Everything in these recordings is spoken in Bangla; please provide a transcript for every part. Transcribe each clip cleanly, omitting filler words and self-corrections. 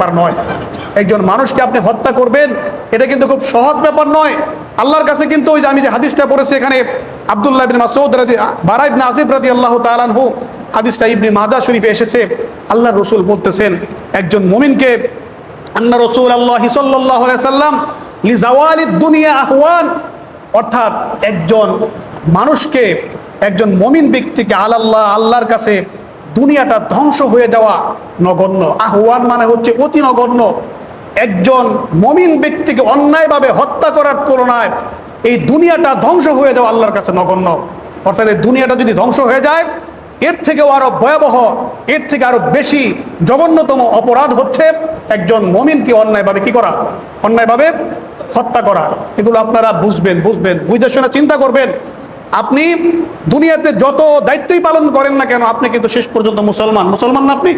ব্যাপার নয়। একজন মানুষকে আপনি হত্যা করবেন, এটা কিন্তু খুব সহজ ব্যাপার নয়। আল্লাহর কাছে কিন্তু ওই যে আমি যে হাদিসটা পড়েছি এখানে, আব্দুল্লাহ ইবনে মাসউদ বারা ইবনে আযিব রাদিয়াল্লাহু তাআলা আনহু, হাদিসটা ইবনে মাজাহ শরীফে এসেছে। আল্লাহর রাসূল বলতেছেন, একজন মুমিনকে আন্না রাসূলুল্লাহ সাল্লাল্লাহু আলাইহি সাল্লাম লিজাওয়ালিদ দুনিয়া আহওয়ান, অর্থাৎ একজন মানুষকে, একজন মুমিন ব্যক্তিকে আল্লাহ, আল্লাহর কাছে দুনিয়াটা ধ্বংস হয়ে যাওয়া নগণ্য। আহওয়ান মানে হচ্ছে অতি নগণ্য। একজন মুমিন ব্যক্তিকে অন্যায়ভাবে হত্যা করার তুলনায় এই দুনিয়াটা ধ্বংস হয়ে যাওয়া আল্লাহর কাছে নগণ্য। অর্থাৎ এই দুনিয়াটা যদি ধ্বংস হয়ে যায়, এর থেকেও আরো ভয়াবহ, এর থেকে আরো বেশি জঘন্যতম অপরাধ হচ্ছে একজন মুমিনকে অন্যায়ভাবে কি করা, অন্যায়ভাবে হত্যা করা। এগুলো আপনারা বুঝবেন, বুঝে শুনে চিন্তা করবেন। আপনি দুনিয়াতে যত দায়িত্বই পালন করেন না কেন, আপনি কিন্তু শেষ পর্যন্ত মুসলমান না আপনি?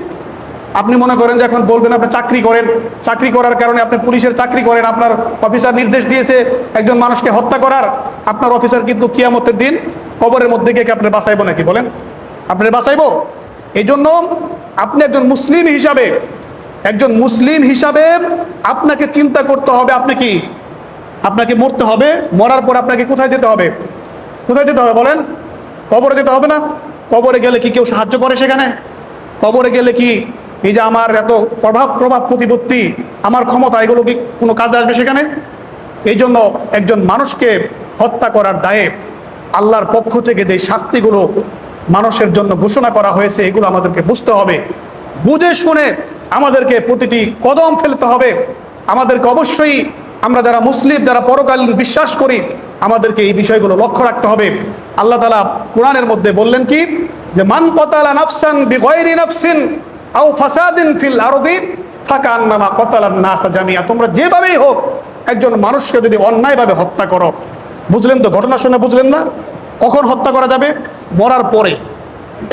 আপনি মনে করেন যে এখন বলবেন আপনি চাকরি করেন, চাকরি করার কারণে আপনি পুলিশের চাকরি করেন, আপনার অফিসার নির্দেশ দিয়েছে একজন মানুষকে হত্যা করার, আপনার অফিসার কিন্তু কিয়ামতের দিন কবরের মধ্যে গিয়ে আপনার বাঁচাইবো নাকি বলেন? আপনার বাঁচাইবো? এই জন্য আপনি একজন মুসলিম হিসাবে আপনাকে চিন্তা করতে হবে, আপনাকে মরতে হবে। মরার পর আপনাকে কোথায় যেতে হবে বলেন? কবরে যেতে হবে না? কবরে গেলে কি কেউ সাহায্য করে সেখানে? কবরে গেলে কি এই যে আমার এত প্রভাব প্রতিপত্তি, আমার ক্ষমতা, এগুলো কি কোনো কাজে আসবে সেখানে? এই জন্য একজন মানুষকে হত্যা করার দায়ে আল্লাহর পক্ষ থেকে যে শাস্তিগুলো মানুষের জন্য ঘোষণা করা হয়েছে, এগুলো আমাদেরকে বুঝতে হবে। বুঝে শুনে আমাদেরকে প্রতিটি কদম ফেলতে হবে। আমাদেরকে অবশ্যই, আমরা যারা মুসলিম, যারা পরকালীন বিশ্বাস করি, আমাদেরকে এই বিষয়গুলো লক্ষ্য রাখতে হবে। আল্লাহ তাআলা কোরআনের মধ্যে বললেন কি, যে মান কাতালা নাফসান বিগাইরি নাফসিন আও ফাসাদিন ফিল আরদি ফাকান্নামা কাতালান নাস জামিয়া। তোমরা যেভাবেই হোক একজন মানুষকে যদি অন্যায়ভাবে হত্যা করো, বুঝলেন তো? ঘটনা শুনে বুঝলেন না? কখন হত্যা করা যাবে? মরার পরে।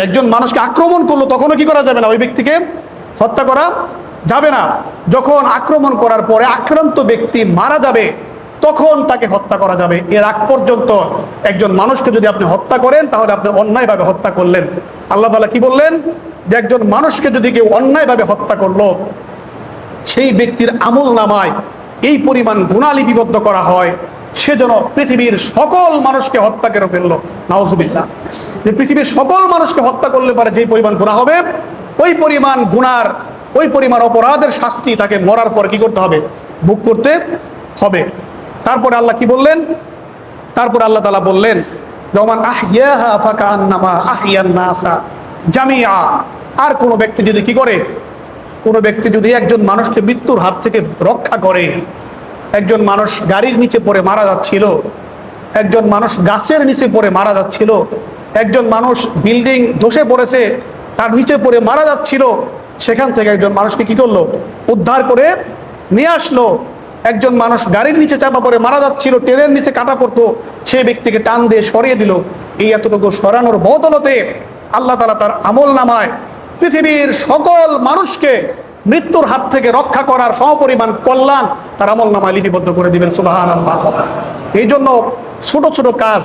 একজন মানুষকে আক্রমণ করলো, তখনও কি করা যাবে না? ওই ব্যক্তিকে হত্যা করা যাবে না। যখন আক্রমণ করার পরে আক্রান্ত ব্যক্তি মারা যাবে, তখন তাকে হত্যা করা যাবে। এর আগ পর্যন্ত একজন মানুষকে যদি আপনি হত্যা করেন, তাহলে আপনি অন্যায়ভাবে হত্যা করলেন। আল্লাহ তাআলা কি বললেন, যে একজন মানুষকে যদি কেউ অন্যায়ভাবে হত্যা করলো, সেই ব্যক্তির আমল নামায় এই পরিমাণ গুনাহ লিপিবদ্ধ করা হয়, সে যেন পৃথিবীর সকল মানুষকে হত্যা করে ফেললো। নাউজুবিল্লাহ। যে পৃথিবীর সকল মানুষকে হত্যা করলে পারে যে পরিমাণ গুনাহ হবে, ওই পরিমাণ গুনার, ওই পরিমাণ অপরাধের শাস্তি তাকে মরার পর কি করতে হবে? ভোগ করতে হবে। তারপরে আল্লাহ কি বললেন? তারপরে আল্লাহ তাআলা বললেন, যমান আহইয়াহা ফাকান্নামা আহইয়ান নাসা জামিআ। আর কোনো ব্যক্তি যদি কি করে, কোনো ব্যক্তি যদি একজন মানুষকে মৃত্যুর হাত থেকে রক্ষা করে, একজন মানুষ গাড়ির নিচে পড়ে মারা যাচ্ছিল, একজন মানুষ গাছের নিচে পড়ে মারা যাচ্ছিল, একজন মানুষ বিল্ডিং ধসে পড়েছে তার নিচে পড়ে মারা যাচ্ছিল, সেখান থেকে একজন মানুষকে কি করলো? উদ্ধার করে নিয়ে আসলো। একজন মানুষ গাড়ির নিচে চাপা পড়ে মারা যাচ্ছিল, ট্রেনের নিচে কাটা পড়তো, সেই ব্যক্তিকে টান দিয়ে সরিয়ে দিল। এই এতটুকু সরানোর বদলতে আল্লাহ তাআলা তার আমল নামায় পৃথিবীর সকল মানুষকে মৃত্যুর হাত থেকে রক্ষা করার সমপরিমাণ কল্যাণ তার আমল নামায় লিপিবদ্ধ করে দিবেন। সুবহানাল্লাহ। এই জন্য ছোট ছোট কাজ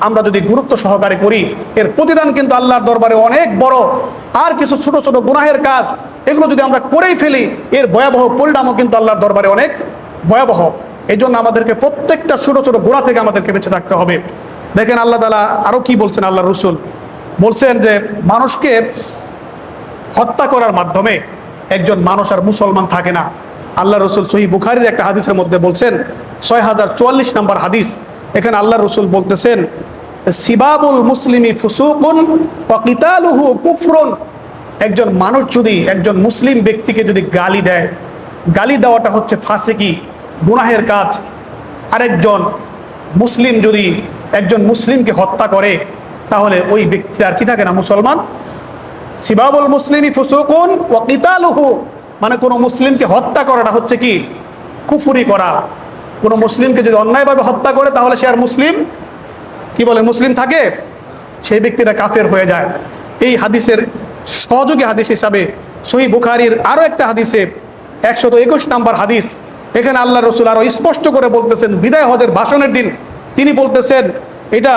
আমরা যদি গুরুত্ব সহকারে করি, এর প্রতিদান কিন্তু আল্লাহর দরবারে অনেক বড়। আর কিছু ছোট ছোট গুনাহের কাজ, এগুলো যদি আমরা করেই ফেলি, এর ভয়াবহ পরিণামও কিন্তু আল্লাহর দরবারে অনেক ভয়াবহ। এই জন্য আমাদেরকে প্রত্যেকটা ছোট ছোট গুনাহ থেকে আমাদেরকে বেঁচে থাকতে হবে। দেখেন আল্লাহ তাআলা আরো কি বলছেন, আল্লাহ রাসূল বলছেন যে মানুষকে হত্যা করার মাধ্যমে একজন মানুষ আর মুসলমান থাকে না। আল্লাহ রাসূল সহিহ বুখারীর একটা হাদিসের মধ্যে বলছেন, 6044 নম্বর হাদিস, এখানে আল্লাহ রাসূল বলতেছেন, সিবাবুল মুসলিমি ফুসুকুন ওয়া কিতালুহু কুফরুন। একজন মানুষ যদি একজন মুসলিম ব্যক্তিকে যদি গালি দেয়, গালি দেওয়াটা হচ্ছে ফাসিকি, গুনাহের কাজ। আরেকজন মুসলিম যদি একজন মুসলিমকে হত্যা করে, তাহলে ওই ব্যক্তি আর কি থাকে না? মুসলমান। সিবাবুল মুসলিমি ফুসুকুন ওয়া কিতালুহু, মানে কোনো মুসলিমকে হত্যা করাটা হচ্ছে কি? কুফরি করা। কোনো মুসলিমকে যদি অন্যায়ভাবে হত্যা করে, তাহলে সে আর মুসলিম কি বলে? মুসলিম থাকে, সেই ব্যক্তিটা কাফের হয়ে যায়। এই হাদিসের সহযোগী হাদিস হিসাবে সহিহ বুখারীর আরো একটা হাদিসে 121 নম্বর হাদিস, এখানে আল্লাহ রাসূল আরো স্পষ্ট করে বলতেছেন, বিদায় হজের ভাষণের দিন তিনি বলতেছেন, এটা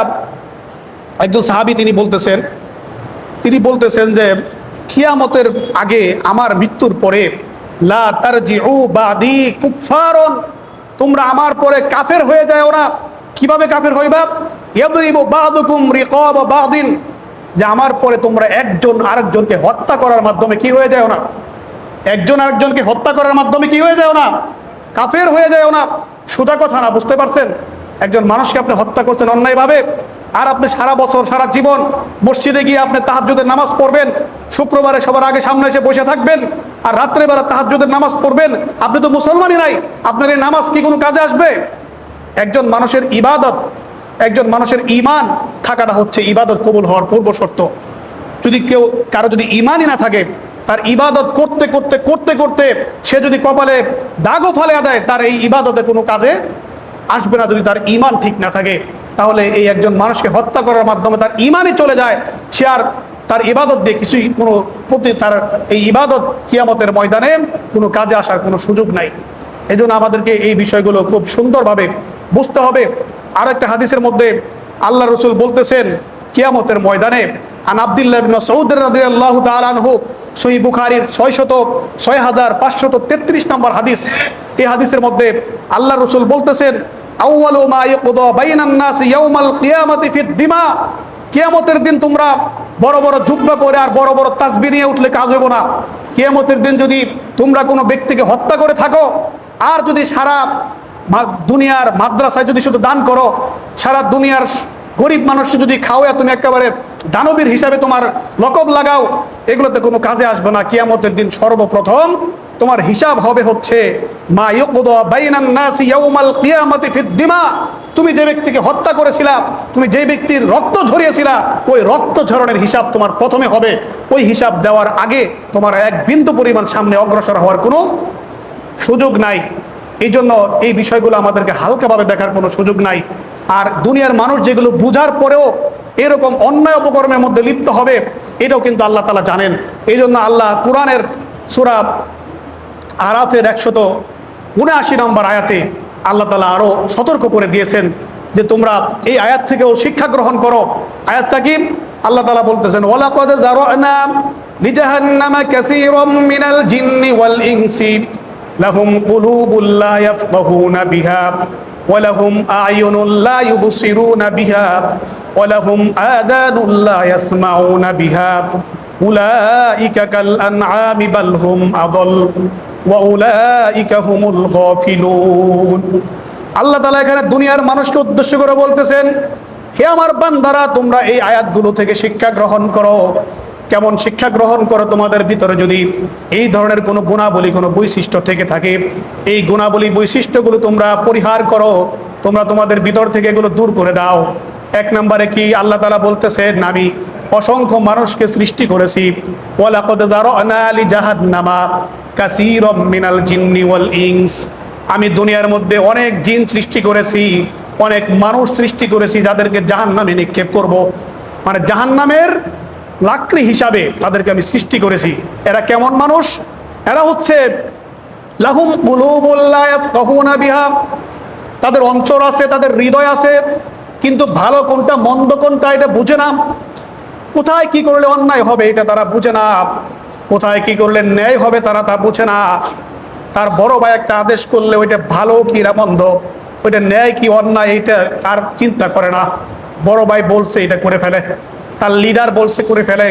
একজন সাহাবী তিনি বলতেছেন যে কিয়ামতের আগে, আমার মৃত্যুর পরে লা তারজিউ বাদি কুফফারুন, তোমরা আমার পরে কাফের হয়ে যাও না। কিভাবে কাফের হইবা? ইয়াদরিবু বাদুকুম রিকাব বাদিন, যে আমার পরে তোমরা একজন আরেকজনকে হত্যা করার মাধ্যমে কি হয়ে যাও না, একজন আরেকজনকে হত্যা করার মাধ্যমে কি হয়ে যাও না, কাফের হয়ে যাও না। সোজা কথা না, বুঝতে পারছেন? একজন মানুষকে আপনি হত্যা করছেন অন্যায়ভাবে, আর আপনি সারা বছর সারা জীবন মসজিদে গিয়ে আপনি তাহাজ্জুদের নামাজ পড়বেন, শুক্রবারে সবার আগে সামনে এসে বসে থাকবেন, আর রাত্রেবেলা তাহাজ্জুদের নামাজ পড়বেন। আপনি তো মুসলমানই নাই, আপনার এই নামাজ কি কোনো কাজে আসবে? একজন মানুষের ইবাদত, একজন মানুষের ঈমান থাকাটা হচ্ছে ইবাদত কবুল হওয়ার পূর্ব শর্ত। যদি কারো যদি ঈমানই না থাকে, তার ইবাদত করতে করতে করতে করতে সে যদি কপালে দাগও ফালে দেয়, তার এই ইবাদতে কোনো কাজে আসবে না। যদি তার ঈমান ঠিক না থাকে, তাহলে এই একজন মানুষকে হত্যা করার মাধ্যমে তার ঈমানই চলে যায়, সে আর তার ইবাদত দিয়ে কিছুই কোনো তার এই ইবাদত কিয়ামতের ময়দানে কোনো কাজে আসার কোনো সুযোগ নাই। এই জন্য আমাদেরকে এই বিষয়গুলো খুব সুন্দরভাবে বুঝতে হবে। আর একটা হাদিসের মধ্যে আল্লাহ রসুল বলতেছেন কিয়ামতের ময়দানে, আন আব্দুল্লাহ ইবনে মাসউদ রাদিয়াল্লাহু তাআলা আনহু, সহিহ বুখারীর 6533 নম্বর হাদিস। এই হাদিসের মধ্যে আল্লাহ রসুল বলতেছেন, আউয়ালু মা ইউকদা বাইনান নাস ইয়াউমাল কিয়ামাতি ফিদ দিমা, কিয়ামতের দিন তোমরা বড় বড় জুব্বা পরে আর বড় বড় তাসবিহ নিয়ে উঠলে কাজ হবে না। কিয়ামতের দিন যদি তোমরা কোনো ব্যক্তিকে হত্যা করে থাকো, আর যদি সারা দুনিয়ার মাদ্রাসায় যদি শুধু দান করো, সারা দুনিয়ার গরিব মানুষকে যদি খাওয়া, তুমি একেবারে দানবীর হিসাবে তোমার লকব লাগাও, এগুলোতে কোনো কাজে আসবে না। কিয়ামতের দিন সর্বপ্রথম তোমার হিসাব হবে হচ্ছে মা ইউকদা বাইনান নাস ইয়াউমাল কিয়ামাতি ফিদ দিমা, তুমি যে ব্যক্তিকে হত্যা করেছিলা, তুমি যে ব্যক্তির রক্ত ঝরিয়েছিলা, ওই রক্ত ঝরণের হিসাব তোমার প্রথমে হবে। ওই হিসাব দেওয়ার আগে তোমার এক বিন্দু পরিমাণ সামনে অগ্রসর হওয়ার কোনো সুযোগ নাই। এই জন্য এই বিষয়গুলো আমাদেরকে হালকাভাবে দেখার কোনো সুযোগ নাই। আর দুনিয়ার মানুষ যেগুলো বুঝার পরেও এরকম অন্যায় অপকর্মের মধ্যে লিপ্ত হবে, এটাও কিন্তু আল্লাহ তাআলা জানেন। এই জন্য আল্লাহ কোরআনের সূরা আরাফের 179 নম্বর আয়াতে আল্লাহ তাআলা আরও সতর্ক করে দিয়েছেন যে তোমরা এই আয়াত থেকেও শিক্ষা গ্রহণ করো। আয়াতটা কি? আল্লাহ তাআলা বলতেছেন, ওয়ালাকাদ যারানা লিজাহান্নামা কাসীরাম মিনাল জিন্নি ওয়াল ইনসি লাহুম কুলুবুল লা ইয়াফকাহুনা বিহা ওয়া লাহুম আ'য়ুনুল লা ইউবসিরুনা বিহা ওয়া লাহুম আযানুল লা ইয়াসমাউনা বিহা উলাইকা কাল আনআমি বাল হুম আযাল ওয়া উলাইকা হুমুল গাফিলুন। আল্লাহ তাআলা এখানে দুনিয়ার মানুষকে উদ্দেশ্য করে বলতেছেন, হে আমার বান্দারা, তোমরা এই আয়াতগুলো থেকে শিক্ষা গ্রহণ করো। কেমন শিক্ষা গ্রহণ করো? তোমাদের ভিতরে যদি এই ধরনের কোনো গুণাবলী, কোনো বৈশিষ্ট্য থেকে থাকে, এই গুণাবলী বৈশিষ্ট্যগুলো তোমরা পরিহার করো, তোমরা তোমাদের ভিতর থেকে এগুলো দূর করে দাও। এক নম্বরে কি আল্লাহ তাআলা বলতেছেন, আমি অসংখ্য মানুষকে সৃষ্টি করেছি। ওয়ালাকাদ যারানা লিজাহান্নামা কাসীরাম মিনাল জিন্নি ওয়াল ইনস, আমি দুনিয়ার মধ্যে অনেক জিন সৃষ্টি করেছি, অনেক মানুষ সৃষ্টি করেছি যাদেরকে জাহান্নামে নিক্ষেপ করব। মানে জাহান্নামের লাকড়ি হিসাবে তাদেরকে আমি সৃষ্টি করেছি। এরা কেমন মানুষ? এরা হচ্ছে লাহুম কুলুবুল লা ইয়াফকাহুনা বিহা, তাদের অন্তর আছে, তাদের হৃদয় আছে, কিন্তু ভালো কোনটা মন্দ কোনটা এটা বুঝে না। কোথায় কি করলে অন্যায় হবে এটা তারা বুঝে না, কোথায় কি করলে ন্যায় হবে তারা তা বুঝে না। তার বড় ভাই একটা আদেশ করলে ওইটা ভালো কি মন্দ, ওইটা ন্যায় কি অন্যায়, এটা তার চিন্তা করে না। বড় ভাই বলছে এটা করে ফেলে, তার লিডার বলছে করে ফেলে,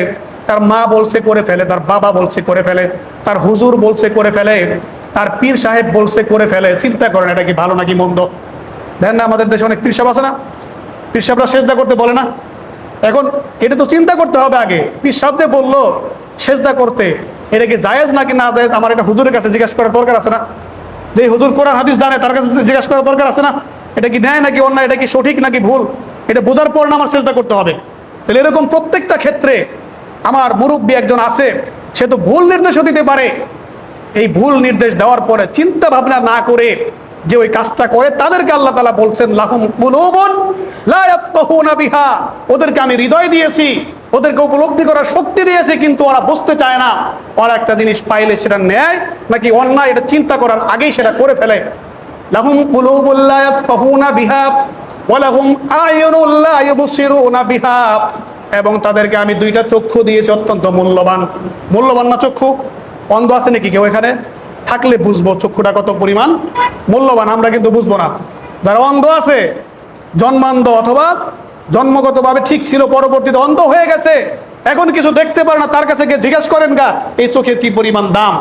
তার মা বলছে করে ফেলে, তার বাবা বলছে করে ফেলে, তার হুজুর বলছে করে ফেলে, তার পীর সাহেব বলছে করে ফেলে। চিন্তা করেন এটা কি ভালো নাকি মন্দ? দেখেন না আমাদের দেশে অনেক পীর সাহেব আছে না, পীর সাহেবরা সেজদা করতে বলে না। এখন এটা তো চিন্তা করতে হবে আগে, পীর সাহেবদের বললো সেজদা করতে, এটা কি জায়েজ নাকি না জায়েজ, আমার এটা হুজুরের কাছে জিজ্ঞাসা করার দরকার আছে না? যে হুজুর কোরআন হাদিস জানে তার কাছে জিজ্ঞাসা করার দরকার আছে না? এটা কি ন্যায় নাকি অন্যায়, এটা কি সঠিক নাকি ভুল, এটা বোঝার পর না আমার সেজদা করতে হবে। তাহলে এরকম প্রত্যেকটা ক্ষেত্রে আমার মুরব্বী একজন আছে, সে তো ভুল নির্দেশও দিতে পারে। এই ভুল নির্দেশ দেওয়ার পরে চিন্তা ভাবনা না করে যে ওই কাজটা করে, তাদেরকে আল্লাহ তাআলা বলছেন লাহুম কুলুবুন লা ইয়াফকাহুনা বিহা, ওদেরকে আমি হৃদয় দিয়েছি, ওদেরকে উপলব্ধি করার শক্তি দিয়েছি, কিন্তু ওরা বুঝতে চায় না। ওরা একটা জিনিস পাইলে সেটা ন্যায় নাকি অন্যায় এটা চিন্তা করার আগেই সেটা করে ফেলে। লাহুম কুলুবুন লা ইয়াফকাহুনা বিহা ওয়া লাহুম আ'য়ুনুন লা ইউবসিরুনা বিহা, এবং তাদেরকে আমি দুইটা চক্ষু দিয়েছি, অত্যন্ত মূল্যবান। মূল্যবান না চক্ষু? অন্ধ আছে নাকি কেউ এখানে? থাকলে বুঝবো চক্ষুটা কত পরিমাণ মূল্যবান, আমরা কিন্তু বুঝবো না। যারা অন্ধ আছে, জন্মান্ধ অথবা জন্মগতভাবে ঠিক ছিল, পরবর্তীতে অন্ধ হয়ে গেছে, এখন কিছু দেখতে পারে না, তার কাছে গিয়ে জিজ্ঞাসা করেন গা এই চোখের কি পরিমাণ দাম।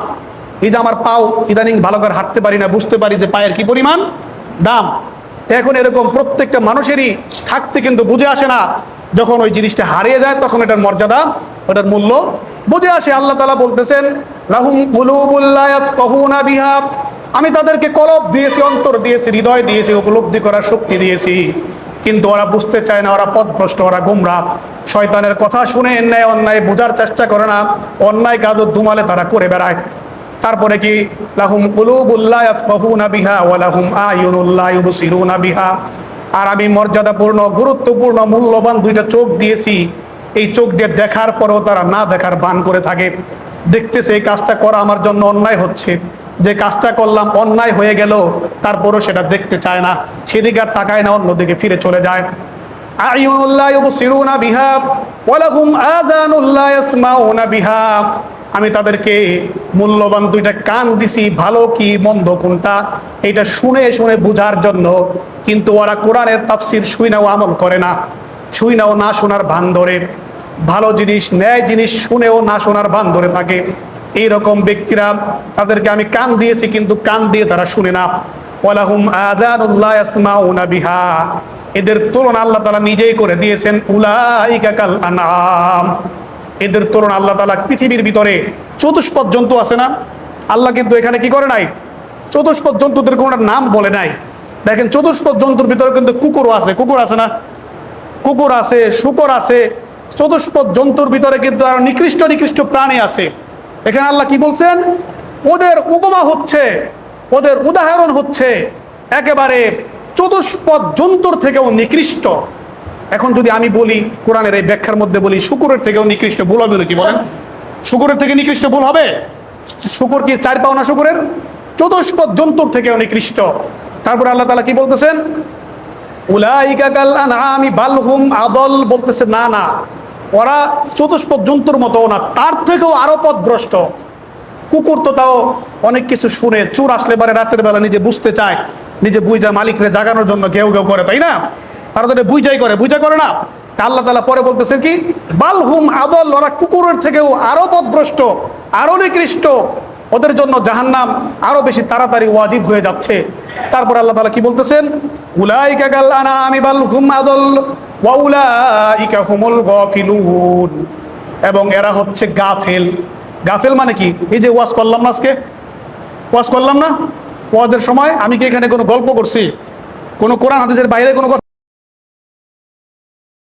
এই যে আমার পাও ইদানিং ভালো করে হাঁটতে পারি না, বুঝতে পারি যে পায়ের কি পরিমাণ দাম। তো এখন এরকম প্রত্যেকটা মানুষেরই থাকতে কিন্তু বুঝে আসে না, যখন ওই জিনিসটা হারিয়ে যায় তখন এটার মর্যাদা, ওটার মূল্য বুঝে আসে। আল্লাহ তাআলা বলতেছেন লাহুম কুলুবুল লা ইয়াফকাহুনা বিহা, আমি তাদেরকে কলব দিয়েছি, অন্তর দিয়েছি, হৃদয় দিয়েছি, উপলব্ধি করার শক্তি দিয়েছি, কিন্তু ওরা বুঝতে চায় না, ওরা পথভ্রষ্ট, ওরা গোমরাহ। শয়তানের কথা শুনে অন্যায় অন্যায় বোঝার চেষ্টা করে না, অন্যায় কাজ দুমালে তারা করে বেড়ায়। তারপরে কি লাহুম কুলুবুল লা ইয়াফকাহুনা বিহা ওয়া লাহুম আয়ুনুল লা ইউবসিরুনা বিহা, আর আমি মর্যাদাপূর্ণ, গুরুত্বপূর্ণ, মূল্যবান দুইটা চোখ দিয়েছি, এই চোখ দিয়ে দেখার পরেও তারা না দেখার ভান করে থাকে। দেখতেছে এই কাজটা করা আমার জন্য অন্যায় হচ্ছে, যে কাজটা করলাম অন্যায় হয়ে গেল, তারপরও সেটা দেখতে চায় না, সেদিকে আর তাকায় না, অন্যদিকে ফিরে চলে যায়। আয়ুনুল লা ইউবসিরুনা বিহা ওয়া লাহুম আযানুল লা ইয়াসমাউনা বিহা, আমি তাদেরকে মূল্যবান দুইটা কান দিছি, ভালো কি মন্দ কোনটা এটা শুনে শুনে বোঝার জন্য, কিন্তু ওরা কোরআনের তাফসির শুইনাও আমল করে না, শুইনাও না শোনার ভান ধরে, ভালো জিনিস ন্যায় জিনিস শুনেও না শোনার ভান ধরে থাকে। এইরকম ব্যক্তিরা, তাদেরকে আমি কান দিয়েছি কিন্তু কান দিয়ে তারা শুনে না। ওয়ালাহুম আযানুল লা ইয়াসমাউনা বিহা, এদের তুলনা আল্লাহ তাআলা নিজেই করে দিয়েছেন উলাইকা কাল আনআম, এদের তুলনা আল্লাহ তাআলা পৃথিবীর ভিতরে চতুষ্পদ জন্তু আছে না, আল্লাহ কিন্তু এখানে কি করে নাই, চতুষ্পদ জন্তুদের কোনো নাম বলে নাই। দেখেন চতুষ্পদ জন্তুর ভিতরে কিন্তু কুকুরও আছে, কুকুর আছে না, কুকুর আছে, শূকর আছে, চতুষ্পদ জন্তুর ভিতরে কিন্তু আরো নিকৃষ্ট নিকৃষ্ট প্রাণী আছে। এখানে আল্লাহ কি বলছেন, ওদের উপমা হচ্ছে, ওদের উদাহরণ হচ্ছে একেবারে চতুষ্পদ জন্তুর থেকেও নিকৃষ্ট। এখন যদি আমি বলি কোরআনের এই ব্যাখ্যার মধ্যে বলি শুকুরের থেকেও নিকৃষ্ট, ভুল হবে নাকি বলেন? শুকুরের থেকে নিকৃষ্ট ভুল হবে? শুকুর কি চার পাও না শুকুরের? চতুষ্পদ জন্তুর থেকেও নিকৃষ্ট। তারপরে আল্লাহ তাআলা কি বলতেছেন, উলাইকা কাল আনআমি বাল হুম আদল, বলতেছে না না, ওরা চতুষ্পদ জন্তুর মতো না, তার থেকেও আরো পথভ্রষ্ট। কুকুর তো তাও অনেক কিছু শুনে, চোর আসলে পারে রাতের বেলা নিজে বুঝতে চায়, নিজে বুঝা মালিকরে জাগানোর জন্য কেউ কেউ করে, তাই না? তারা তো বুঝাই করে, বুঝা করে না। আল্লাহ তাআলা পরে বলতেছেন কি, বাল হুম আদল, ওরা কুকুরের থেকেও আরো পথভ্রষ্ট, আরো নিকৃষ্ট, ওদের জন্য জাহান্নাম আরো বেশি তাড়াতাড়ি ওয়াজিব হয়ে যাচ্ছে। তারপর আল্লাহ তাআলা কি বলতেছেন, উলাইকা কাল আনআমি বাল হুম আদল ওয়া উলাইকা হুমুল গাফিলুন, এবং এরা হচ্ছে গাফেল। গাফেল মানে কি? এই যে ওয়াজ করলাম না, আজকে ওয়াজ করলাম না, ওয়াজের সময় আমি কি এখানে কোনো গল্প করছি, কোনো কোরআন হাদিসের বাইরে কোনো কথা